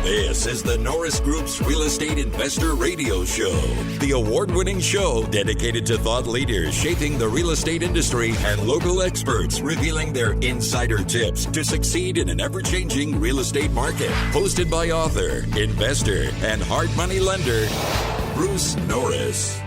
This is the Norris Group's Real Estate Investor Radio Show, the award-winning show dedicated to thought leaders shaping the real estate industry and local experts revealing their insider tips to succeed in an ever-changing real estate market. Hosted by author, investor, and hard money lender, Bruce Norris.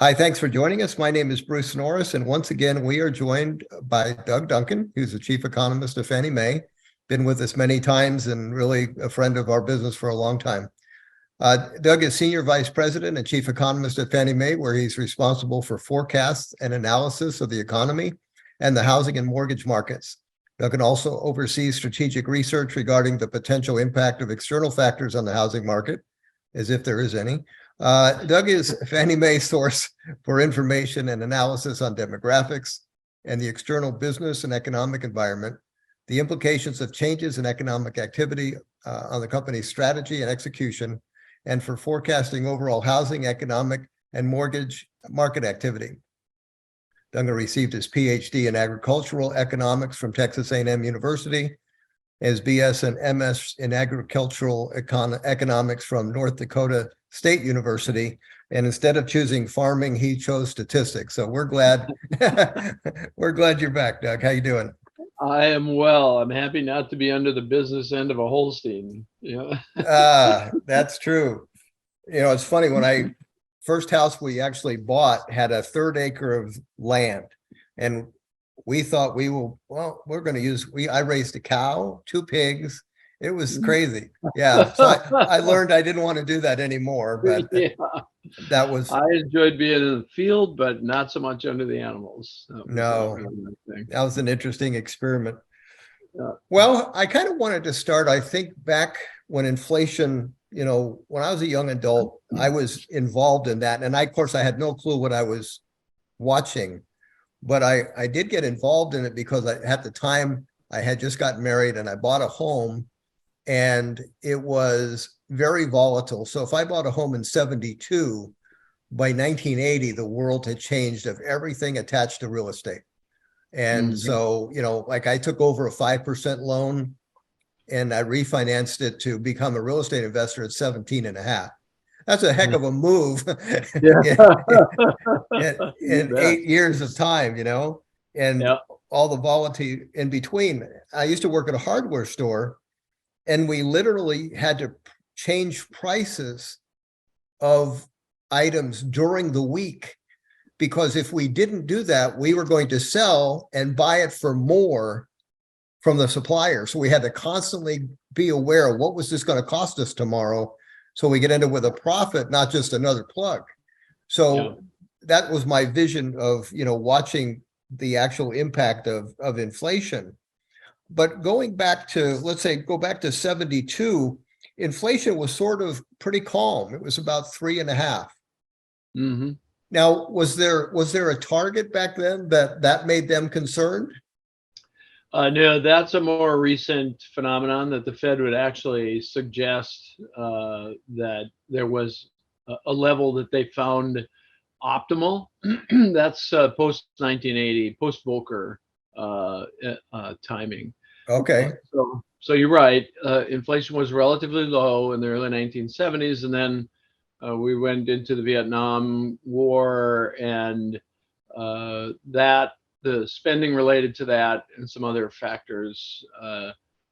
Hi, thanks for joining us. My name is Bruce Norris, and once again, we are joined by Doug Duncan, who's the chief economist of Fannie Mae. Been with us many times and really a friend of our business for a long time. Doug is senior vice president and chief economist at Fannie Mae, where he's responsible for forecasts and analysis of the economy and the housing and mortgage markets. Duncan also oversees strategic research regarding the potential impact of external factors on the housing market, as if there is any. Doug is Fannie Mae's source for information and analysis on demographics and the external business and economic environment, the implications of changes in economic activity on the company's strategy and execution, and for forecasting overall housing, economic, and mortgage market activity. Duncan received his PhD in agricultural economics from Texas A&M University, his BS and MS in agricultural economics from North Dakota State University, and instead of choosing farming, he chose statistics. So we're glad you're back, Doug. How you doing? I am well. I'm happy not to be under the business end of a Holstein. Yeah. That's true. You know, it's funny, when first house we actually bought had a 1/3 acre of land, and we thought we're going to I raised a cow, 2 pigs. It was crazy. Yeah. So I learned I didn't want to do that anymore, but Yeah. I enjoyed being in the field, but not so much under the animals. That was an interesting experiment. Yeah. Well, I kind of wanted to start, I think back when inflation, when I was a young adult, I was involved in that. And of course, I had no clue what I was watching, but I did get involved in it because at the time I had just gotten married and I bought a home, and it was very volatile. So if I bought a home in 72, by 1980, the world had changed of everything attached to real estate. And so, I took over a 5% loan and I refinanced it to become a real estate investor at 17.5. That's a heck of a move in 8 years of time, and all the volatility in between. I used to work at a hardware store, and we literally had to change prices of items during the week, because if we didn't do that, we were going to sell and buy it for more from the supplier. So we had to constantly be aware of what was this going to cost us tomorrow, so we get into it with a profit, not just another plug. So that was my vision of, watching the actual impact of inflation. But going back to, let's say, go back to 72, inflation was sort of pretty calm. It was about 3.5. Mm-hmm. Now, was there a target back then that made them concerned? No, that's a more recent phenomenon, that the Fed would actually suggest that there was a level that they found optimal. That's post-1980, post-Volcker timing. Okay. So you're right. Inflation was relatively low in the early 1970s, and then we went into the Vietnam War, and the spending related to that and some other factors,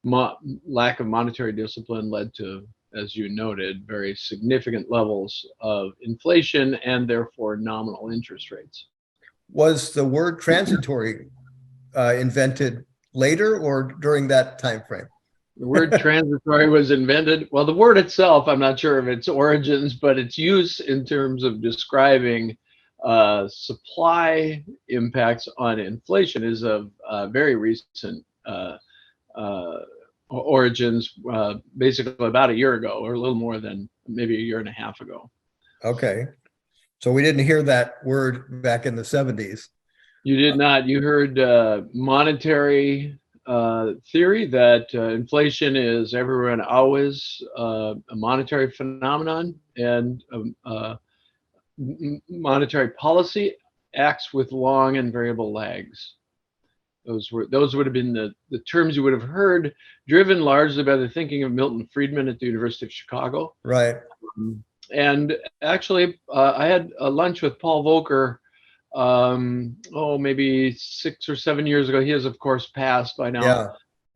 lack of monetary discipline, led to, as you noted, very significant levels of inflation and therefore nominal interest rates. Was the word transitory invented later or during that time frame? The word transitory was invented. Well, the word itself, I'm not sure of its origins, but its use in terms of describing supply impacts on inflation is of very recent origins, basically about a year ago, or a little more than maybe a year and a half ago. Okay. So we didn't hear that word back in the 70s. You did not. You heard monetary theory, that inflation is everywhere and always a monetary phenomenon, and monetary policy acts with long and variable lags. Those would have been the terms you would have heard, driven largely by the thinking of Milton Friedman at the University of Chicago. Right. And actually, I had a lunch with Paul Volcker, maybe 6 or 7 years ago. He has, of course, passed by now. Yeah.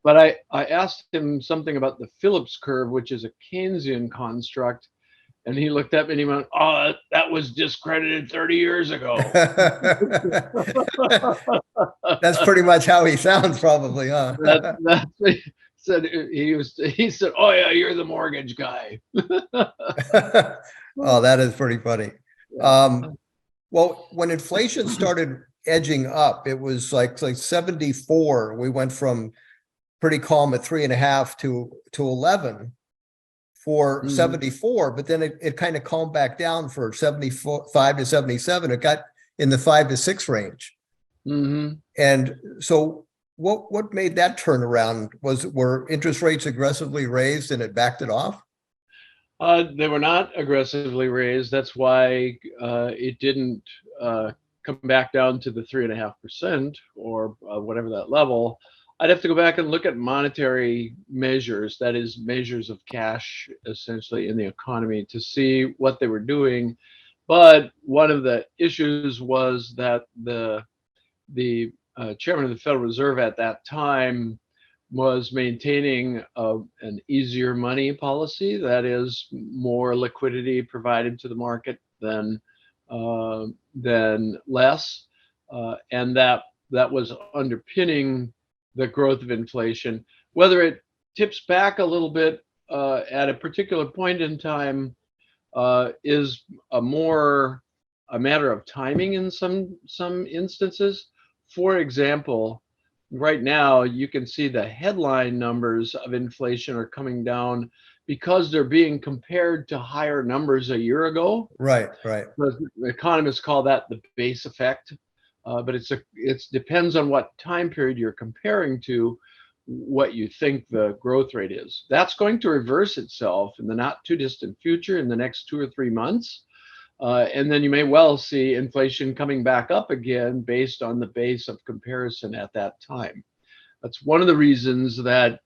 But I asked him something about the Phillips curve, which is a Keynesian construct. And he looked up and he went, "Oh, that was discredited 30 years ago." That's pretty much how he sounds, probably, huh? That's what he said. He said, "Oh yeah, you're the mortgage guy." Oh, that is pretty funny. Well, when inflation started edging up, it was like 74. We went from pretty calm at 3.5 to 11 for 74, but then it kind of calmed back down for 75 to 77. It got in the 5 to 6 range. And so what made that turnaround? Were interest rates aggressively raised and it backed it off? They were not aggressively raised. That's why it didn't come back down to the 3.5% or whatever that level. I'd have to go back and look at monetary measures, that is, measures of cash essentially in the economy, to see what they were doing. But one of the issues was that the chairman of the Federal Reserve at that time was maintaining an easier money policy, that is, more liquidity provided to the market than less, and that was underpinning the growth of inflation. Whether it tips back a little bit at a particular point in time is a matter of timing in some instances. For example, right now you can see the headline numbers of inflation are coming down because they're being compared to higher numbers a year ago. Right. Economists call that the base effect. But it depends on what time period you're comparing to, what you think the growth rate is. That's going to reverse itself in the not too distant future, in the next 2 or 3 months. And then you may well see inflation coming back up again based on the base of comparison at that time. That's one of the reasons that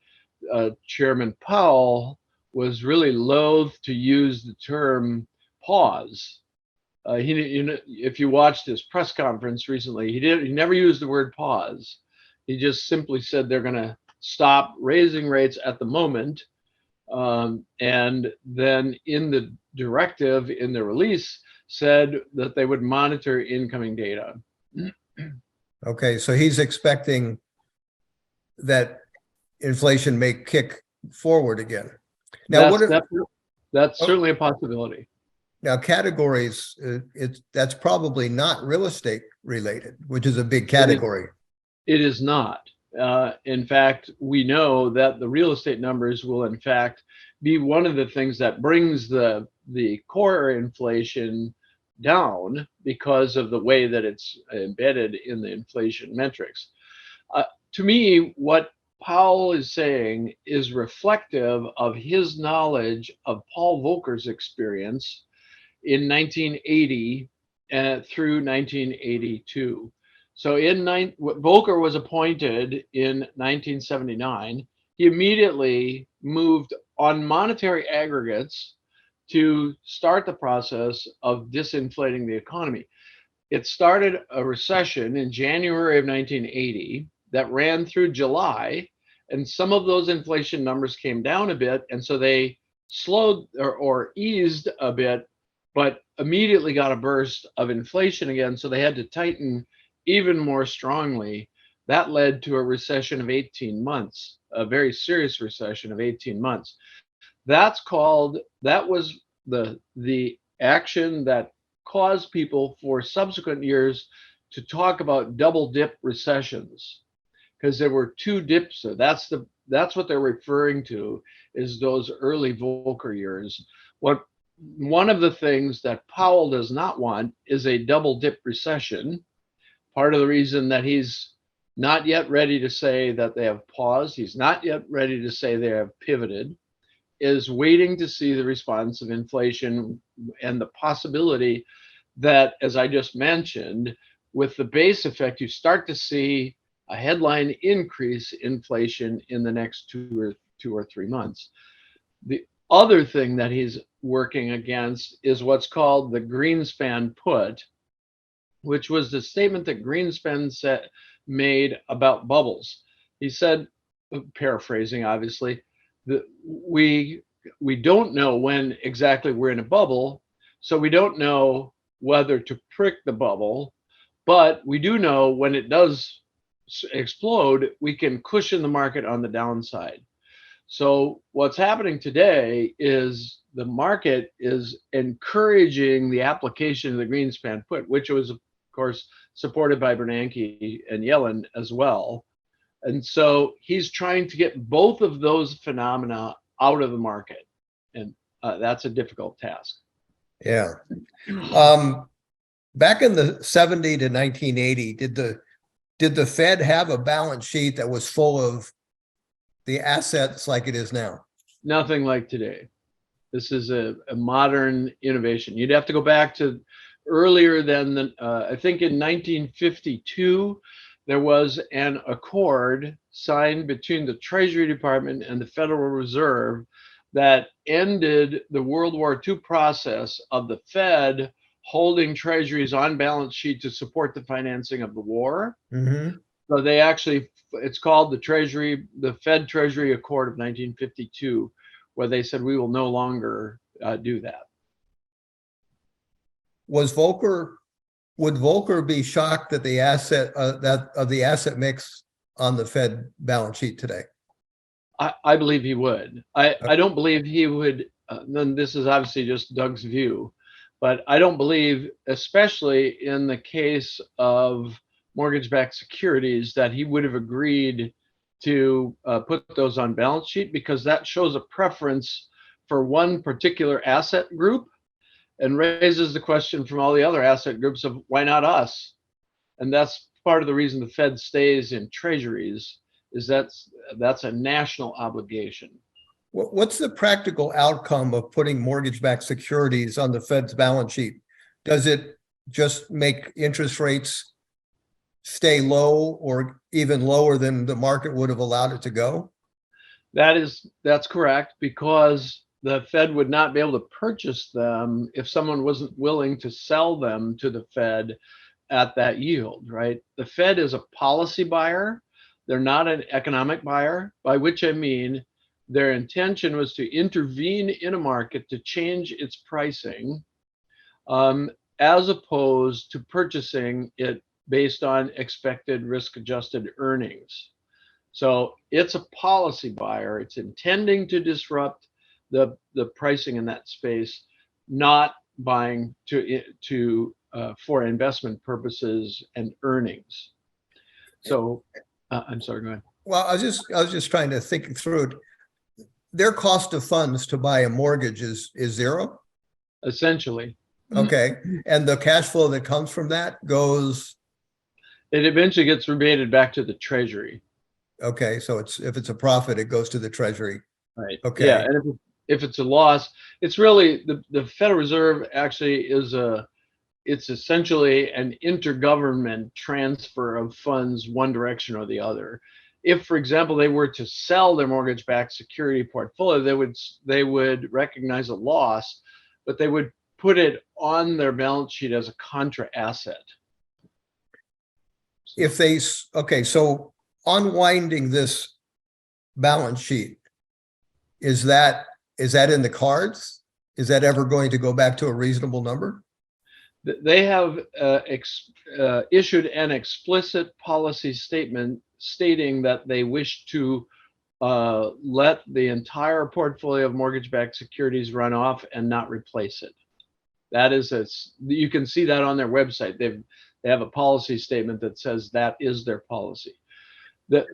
Chairman Powell was really loath to use the term pause. If you watched his press conference recently, he never used the word pause. He just simply said they're going to stop raising rates at the moment. And then in the directive, in the release, said that they would monitor incoming data. Okay, so he's expecting that inflation may kick forward again. Now, that's certainly a possibility. Now, categories, that's probably not real estate related, which is a big category. It is not. In fact, we know that the real estate numbers will, in fact, be one of the things that brings the core inflation down because of the way that it's embedded in the inflation metrics. To me, what Powell is saying is reflective of his knowledge of Paul Volcker's experience in 1980 through 1982. So Volcker was appointed in 1979. He immediately moved on monetary aggregates to start the process of disinflating the economy. It started a recession in January of 1980 that ran through July, and some of those inflation numbers came down a bit, and so they slowed or eased a bit, but immediately got a burst of inflation again, so they had to tighten even more strongly. That led to a recession of 18 months, a very serious recession of 18 months. That was the action that caused people for subsequent years to talk about double dip recessions, because there were 2 dips. So that's what they're referring to, is those early Volcker years. One of the things that Powell does not want is a double dip recession. Part of the reason that he's not yet ready to say that they have paused, he's not yet ready to say they have pivoted, is waiting to see the response of inflation and the possibility that, as I just mentioned, with the base effect, you start to see a headline increase in inflation in the next 2 or 3 months. The other thing that he's working against is what's called the Greenspan put, which was the statement that Greenspan made about bubbles. He said, paraphrasing obviously, that we don't know when exactly we're in a bubble, so we don't know whether to prick the bubble, but we do know when it does explode, we can cushion the market on the downside. So what's happening today is the market is encouraging the application of the Greenspan put, which was, of course, supported by Bernanke and Yellen as well. And so he's trying to get both of those phenomena out of the market. And that's a difficult task. Yeah. Back in the 70 to 1980, did the Fed have a balance sheet that was full of the assets like it is now? Nothing like today. This is a modern innovation. You'd have to go back to earlier than I think in 1952, there was an accord signed between the Treasury Department and the Federal Reserve that ended the World War II process of the Fed holding treasuries on balance sheet to support the financing of the war. Mm-hmm. So they actually, it's called the Fed Treasury Accord of 1952, where they said we will no longer do that. Would Volcker be shocked that the asset mix on the Fed balance sheet today? I believe he would. I don't believe he would. Then this is obviously just Doug's view, but I don't believe, especially in the case of mortgage-backed securities, that he would have agreed to put those on balance sheet, because that shows a preference for one particular asset group and raises the question from all the other asset groups of why not us? And that's part of the reason the Fed stays in treasuries, is that's a national obligation. What's the practical outcome of putting mortgage-backed securities on the Fed's balance sheet? Does it just make interest rates stay low or even lower than the market would have allowed it to go? That's correct, because the Fed would not be able to purchase them if someone wasn't willing to sell them to the Fed at that yield, right? The Fed is a policy buyer. They're not an economic buyer, by which I mean their intention was to intervene in a market to change its pricing, as opposed to purchasing it based on expected risk-adjusted earnings. So it's a policy buyer. It's intending to disrupt the pricing in that space, not buying for investment purposes and earnings. So I'm sorry, go ahead. Well, I was just trying to think through it. Their cost of funds to buy a mortgage is zero? Essentially. Okay. And the cash flow that comes from that goes? It eventually gets rebated back to the Treasury. Okay. So if it's a profit, it goes to the Treasury. Right. Okay. Yeah. And if it's a loss, it's really the Federal Reserve actually it's essentially an intergovernment transfer of funds one direction or the other. If, for example, they were to sell their mortgage-backed security portfolio, they would recognize a loss, but they would put it on their balance sheet as a contra asset. So unwinding this balance sheet, is that in the cards? Is that ever going to go back to a reasonable number? They have issued an explicit policy statement stating that they wish to let the entire portfolio of mortgage-backed securities run off and not replace it. That is, you can see that on their website. They have a policy statement that says that is their policy.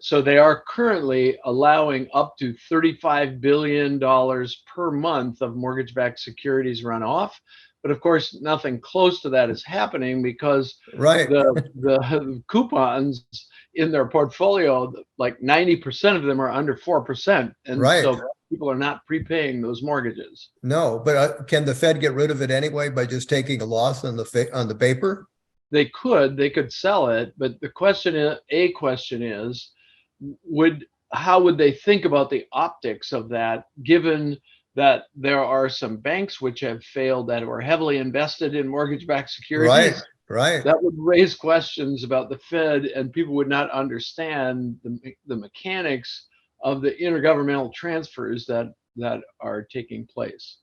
So they are currently allowing up to $35 billion per month of mortgage-backed securities run off. But of course, nothing close to that is happening because the coupons in their portfolio, like 90% of them are under 4%. And so people are not prepaying those mortgages. No, but can the Fed get rid of it anyway by just taking a loss on the paper? they could sell it, but the question is, how would they think about the optics of that, given that there are some banks which have failed that were heavily invested in mortgage-backed securities? Right. That would raise questions about the Fed, and people would not understand the mechanics of the intergovernmental transfers that are taking place.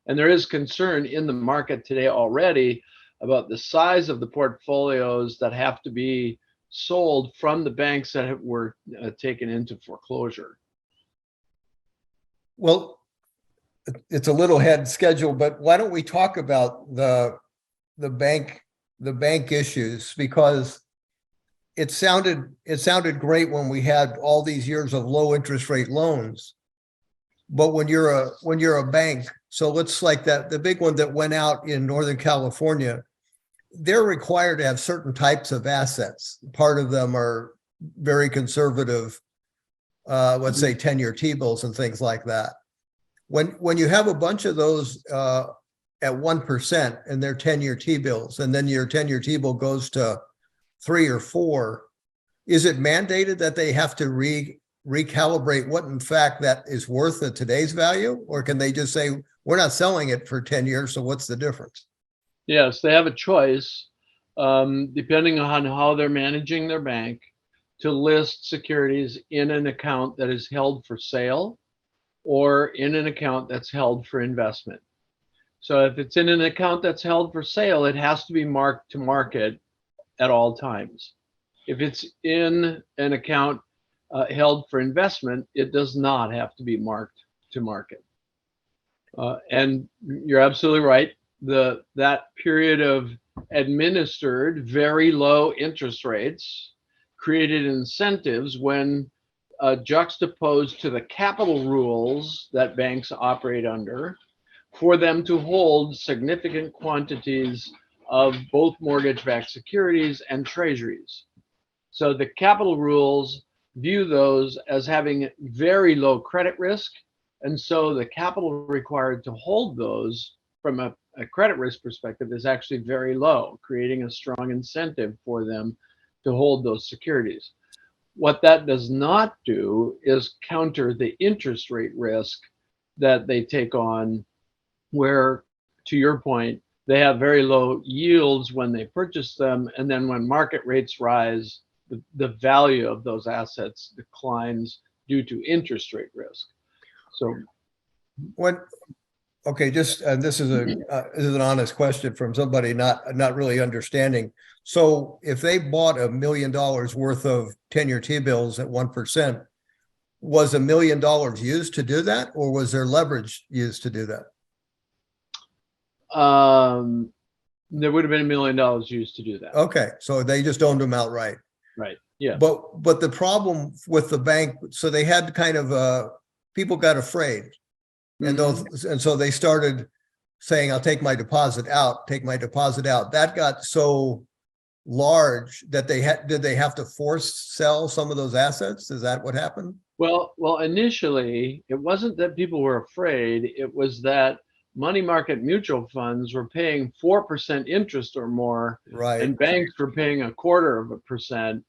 And there is concern in the market today already about the size of the portfolios that have to be sold from the banks that were taken into foreclosure. Well, it's a little ahead schedule, but why don't we talk about the bank issues, because it sounded great when we had all these years of low interest rate loans, but when you're a bank, so let's like that the big one that went out in Northern California, they're required to have certain types of assets. Part of them are very conservative, let's say 10-year T-bills and things like that. When you have a bunch of those at 1% and they're 10-year T-bills, and then your 10-year T-bill goes to 3 or 4, is it mandated that they have to recalibrate what in fact that is worth at today's value? Or can they just say, we're not selling it for 10 years, so what's the difference? Yes, they have a choice, depending on how they're managing their bank, to list securities in an account that is held for sale or in an account that's held for investment. So if it's in an account that's held for sale, it has to be marked to market at all times. If it's in an account held for investment, it does not have to be marked to market. And you're absolutely right. That period of administered very low interest rates created incentives when juxtaposed to the capital rules that banks operate under, for them to hold significant quantities of both mortgage-backed securities and treasuries. So the capital rules view those as having very low credit risk, and so the capital required to hold those from a credit risk perspective is actually very low, creating a strong incentive for them to hold those securities. What that does not do is counter the interest rate risk that they take on, where, to your point, they have very low yields when they purchase them, and then when market rates rise, the value of those assets declines due to interest rate risk. So okay, just this is an honest question from somebody not really understanding. So if they bought $1 million worth of 10-year T-bills at 1%, was $1 million used to do that, or was there leverage used to do that? There would have been $1 million used to do that. Okay, so they just owned them outright. Right. Yeah. But the problem with the bank, so they had kind of people got afraid, and so they started saying, "I'll take my deposit out, take my deposit out." That got so large that did they have to force sell some of those assets? Is that what happened? Well, initially, it wasn't that people were afraid. It was that money market mutual funds were paying 4% interest or more, right, and banks were paying 1/4%.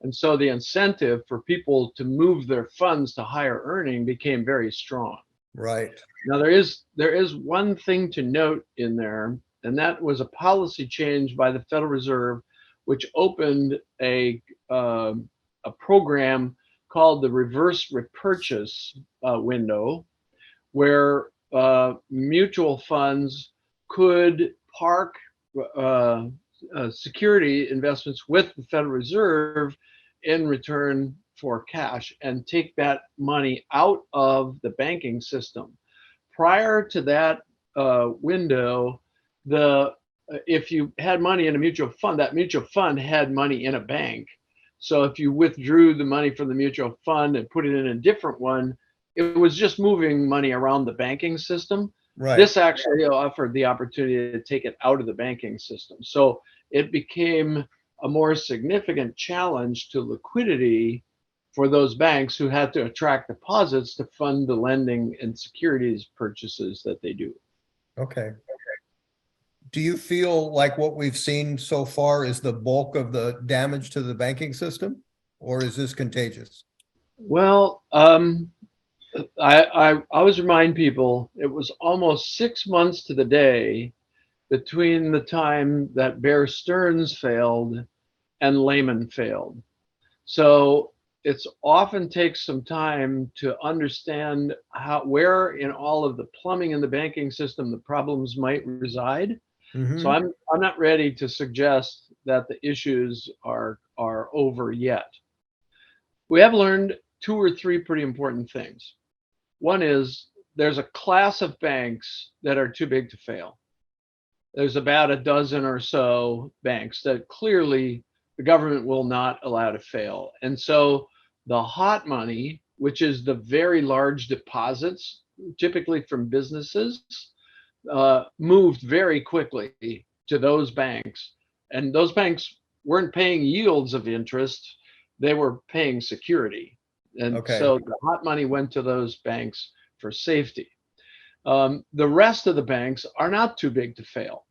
And so the incentive for people to move their funds to higher earning became very strong. Right. Now, there is one thing to note in there, and that was a policy change by the Federal Reserve, which opened a program called the reverse repurchase window, where mutual funds could park security investments with the Federal Reserve in return for cash and take that money out of the banking system. Prior to that window, if you had money in a mutual fund, that mutual fund had money in a bank. So if you withdrew the money from the mutual fund and put it in a different one, it was just moving money around the banking system. Right. This actually offered the opportunity to take it out of the banking system. So it became a more significant challenge to liquidity for those banks who had to attract deposits to fund the lending and securities purchases that they do. Okay. Do you feel like what we've seen so far is the bulk of the damage to the banking system, or is this contagious? Well, I always remind people it was almost 6 months to the day between the time that Bear Stearns failed and Lehman failed. So it's often takes some time to understand where in all of the plumbing in the banking system the problems might reside. Mm-hmm. So I'm not ready to suggest that the issues are over yet. We have learned 2 or 3 pretty important things. One is there's a class of banks that are too big to fail. There's about a dozen or so banks that clearly the government will not allow to fail. And so the hot money, which is the very large deposits, typically from businesses, moved very quickly to those banks. And those banks weren't paying yields of interest, they were paying security. And so the hot money went to those banks for safety. The rest of the banks are not too big to fail.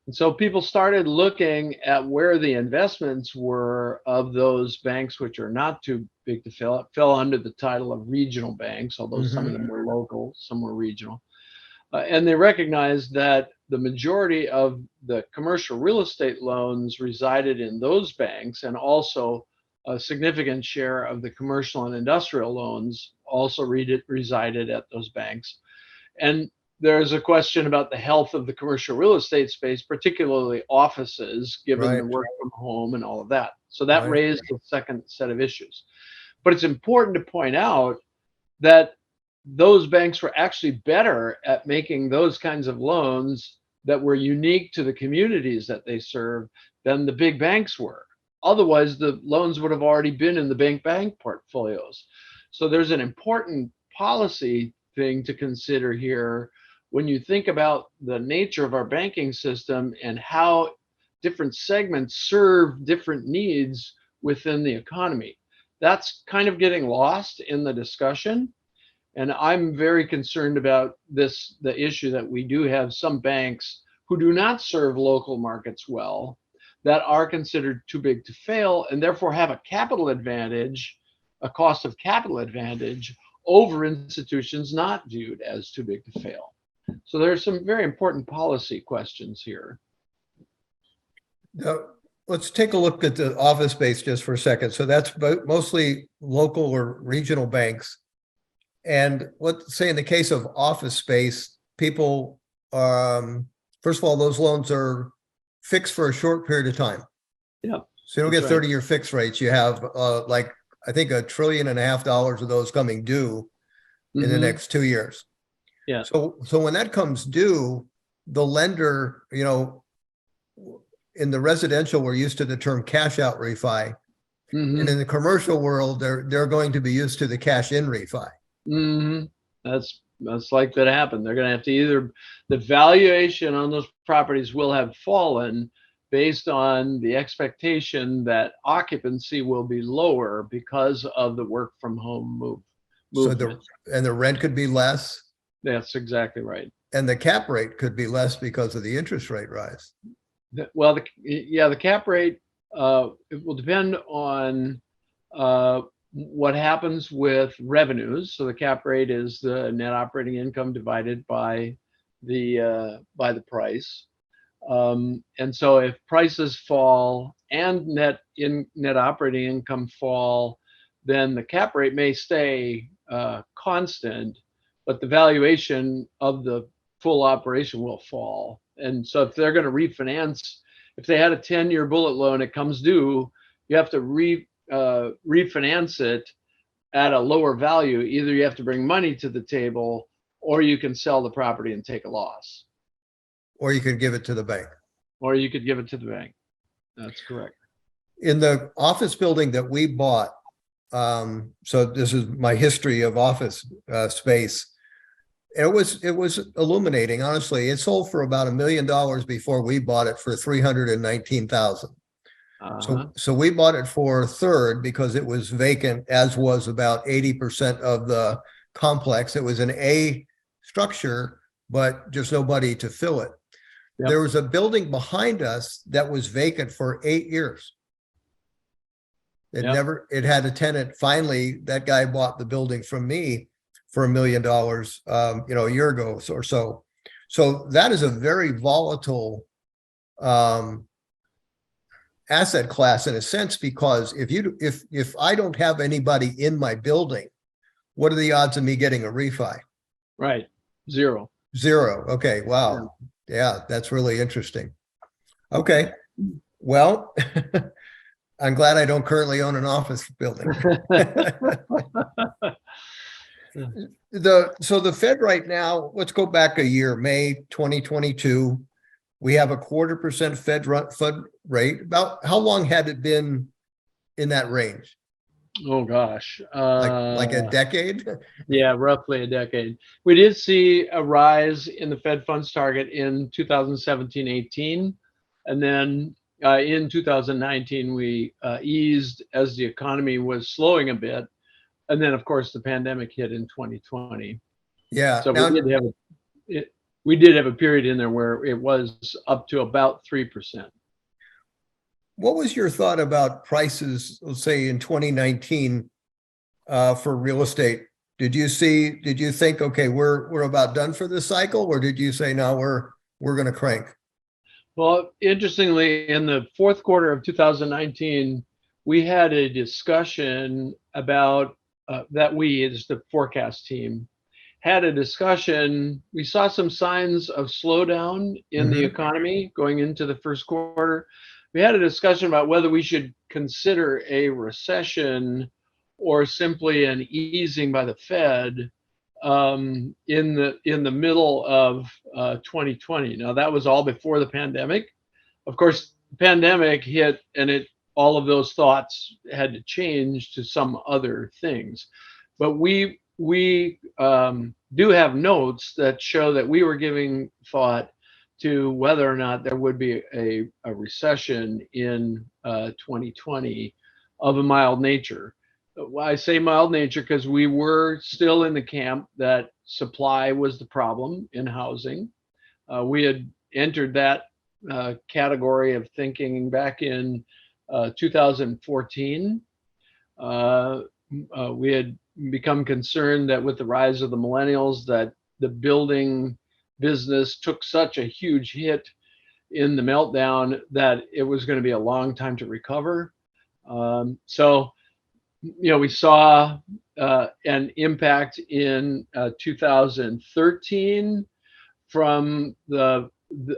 And so people started looking at where the investments were of those banks which are not too big to fail. It fell under the title of regional banks, although some of them were local, some were regional. And they recognized that the majority of the commercial real estate loans resided in those banks, and also a significant share of the commercial and industrial loans also resided at those banks. And there's a question about the health of the commercial real estate space, particularly offices, given the work from home and all of that. So that raised the second set of issues. But it's important to point out that those banks were actually better at making those kinds of loans that were unique to the communities that they serve than the big banks were. Otherwise, the loans would have already been in the bank portfolios. So there's an important policy thing to consider here when you think about the nature of our banking system and how different segments serve different needs within the economy. That's kind of getting lost in the discussion. And I'm very concerned about the issue that we do have some banks who do not serve local markets well, that are considered too big to fail, and therefore have a capital advantage, a cost of capital advantage over institutions not viewed as too big to fail. So there's some very important policy questions here. Now, let's take a look at the office space just for a second. So that's mostly local or regional banks. And let's say in the case of office space, people, first of all, those loans are fixed for a short period of time. Yeah. So you don't get 30-year fixed rates. You have like, I think $1.5 trillion of those coming due in the next 2 years. Yeah. So when that comes due, the lender, you know, in the residential, we're used to the term cash out refi. And in the commercial world, they're going to be used to the cash in refi. That's likely to happen. They're going to have to either, the valuation on those properties will have fallen based on the expectation that occupancy will be lower because of the work from home movement. So the rent could be less. That's exactly right. And the cap rate could be less because of the interest rate rise. Well, the cap rate, it will depend on what happens with revenues. So the cap rate is the net operating income divided by the price. And so if prices fall and net operating income fall, then the cap rate may stay constant, but the valuation of the full operation will fall. And so if they're going to refinance, if they had a 10-year bullet loan, it comes due, you have to refinance it at a lower value. Either you have to bring money to the table, or you can sell the property and take a loss. Or you could give it to the bank. Or you could give it to the bank. That's correct. In the office building that we bought, so this is my history of office space. It was illuminating, honestly. It sold for about $1 million before we bought it for $319,000. So we bought it for a third because it was vacant, as was about 80% of the complex. It was an A structure, but just nobody to fill it. Yep. There was a building behind us that was vacant for 8 years. It Yep. never, it had a tenant. Finally, that guy bought the building from me for $1 million, a year ago or so. So that is a very volatile asset class in a sense, because if I don't have anybody in my building, what are the odds of me getting a refi? Right. Zero. Okay. Wow. Yeah, that's really interesting. Okay. Well, I'm glad I don't currently own an office building. So the Fed right now, let's go back a year, May 2022. We have a 0.25% Fed rate. About how long had it been in that range? Oh gosh. Like a decade? Yeah, roughly a decade. We did see a rise in the Fed funds target in 2017-18, and then in 2019 we eased as the economy was slowing a bit, and then of course the pandemic hit in 2020. Yeah. So Now, we did have a period in there where it was up to about 3%. what was your thought about prices, let's say in 2019, for real estate? Did you think, okay, we're about done for this cycle, or did you say, no, we're going to crank? Well, interestingly, in the fourth quarter of 2019, we had a discussion about that we, as the forecast team, had a discussion. We saw some signs of slowdown in the economy going into the first quarter. We had a discussion about whether we should consider a recession or simply an easing by the Fed in the middle of 2020. Now that was all before the pandemic. Of course, the pandemic hit, and all of those thoughts had to change to some other things. But we do have notes that show that we were giving thought to whether or not there would be a recession in 2020 of a mild nature. I say mild nature because we were still in the camp that supply was the problem in housing. We had entered that category of thinking back in 2014. We had become concerned that with the rise of the millennials, that the building business took such a huge hit in the meltdown that it was going to be a long time to recover. So we saw an impact in 2013 from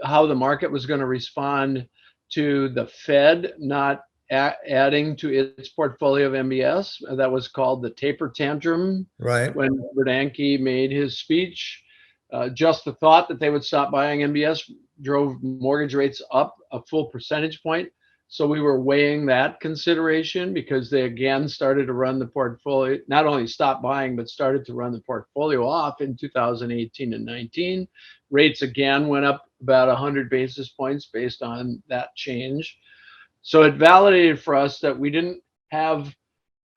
how the market was going to respond to the Fed not adding to its portfolio of MBS. That was called the taper tantrum. Right. When Bernanke made his speech, just the thought that they would stop buying MBS drove mortgage rates up a full percentage point. So we were weighing that consideration because they again started to run the portfolio, not only stopped buying, but started to run the portfolio off in 2018 and 19. Rates again went up about 100 basis points based on that change. So it validated for us that we didn't have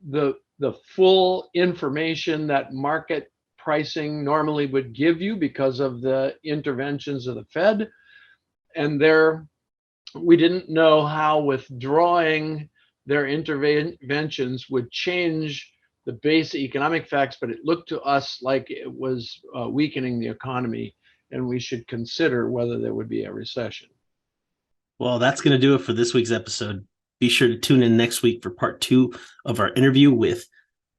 the full information that market pricing normally would give you because of the interventions of the Fed. And we didn't know how withdrawing their interventions would change the base economic facts, but it looked to us like it was weakening the economy, and we should consider whether there would be a recession. Well, that's going to do it for this week's episode. Be sure to tune in next week for part 2 of our interview with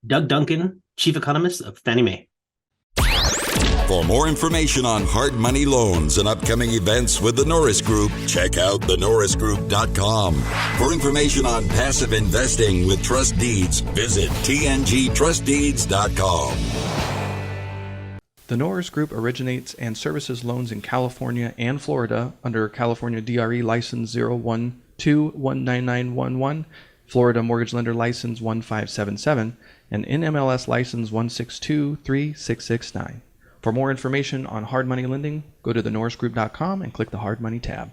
Doug Duncan, Chief Economist of Fannie Mae. For more information on hard money loans and upcoming events with the Norris Group, check out thenorrisgroup.com. For information on passive investing with trust deeds, visit tngtrustdeeds.com. The Norris Group originates and services loans in California and Florida under California DRE License 012-19911, Florida Mortgage Lender License 1577, and NMLS License 1623669. For more information on hard money lending, go to thenorrisgroup.com and click the Hard Money tab.